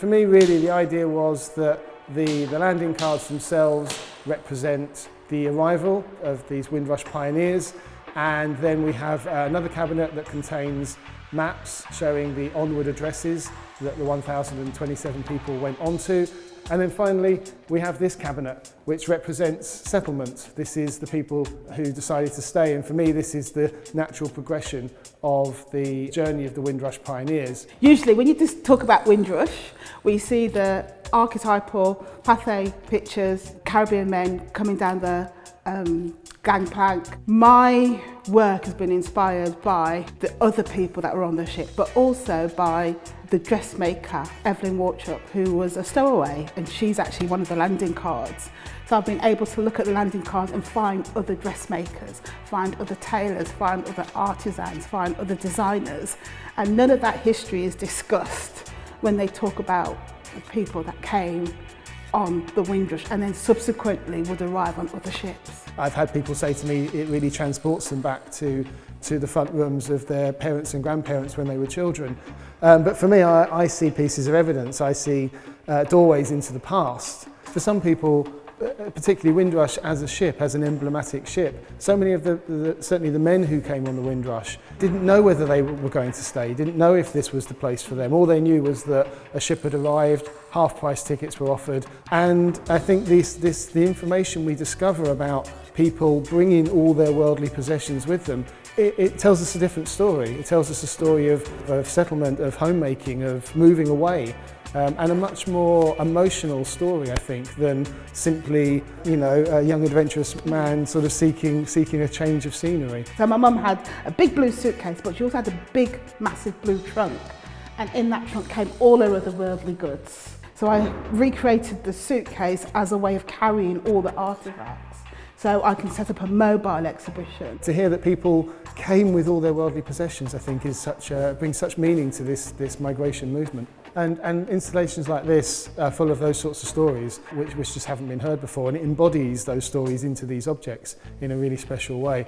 For me, really, the idea was that the landing cards themselves represent the arrival of these Windrush pioneers, and then we have another cabinet that contains maps showing the onward addresses that the 1,027 people went on to. And then finally, we have this cabinet, which represents settlement. This is the people who decided to stay, and for me, this is the natural progression of the journey of the Windrush pioneers. Usually, when you just talk about Windrush, we see the archetypal Pathé pictures, Caribbean men coming down the gangplank. My work has been inspired by the other people that were on the ship, but also by the dressmaker, Evelyn Wauchope, who was a stowaway, and she's actually one of the landing cards. So I've been able to look at the landing cards and find other dressmakers, find other tailors, find other artisans, find other designers, and none of that history is discussed when they talk about the people that came on the Windrush and then subsequently would arrive on other ships. I've had people say to me it really transports them back to the front rooms of their parents and grandparents when they were children. But for me, I see pieces of evidence. I see doorways into the past. For some people, particularly Windrush as a ship, as an emblematic ship, so many of certainly the men who came on the Windrush didn't know whether they were going to stay, didn't know if this was the place for them. All they knew was that a ship had arrived, half-price tickets were offered, and I think the information we discover about people bringing all their worldly possessions with them, it tells us a different story. It tells us a story of settlement, of homemaking, of moving away. And a much more emotional story, I think, than simply, a young adventurous man sort of seeking a change of scenery. So my mum had a big blue suitcase, but she also had a big, massive blue trunk. And in that trunk came all her other worldly goods. So I recreated the suitcase as a way of carrying all the artefacts, so I can set up a mobile exhibition. To hear that people came with all their worldly possessions, I think, is brings such meaning to this migration movement. And installations like this are full of those sorts of stories, which just haven't been heard before, and it embodies those stories into these objects in a really special way.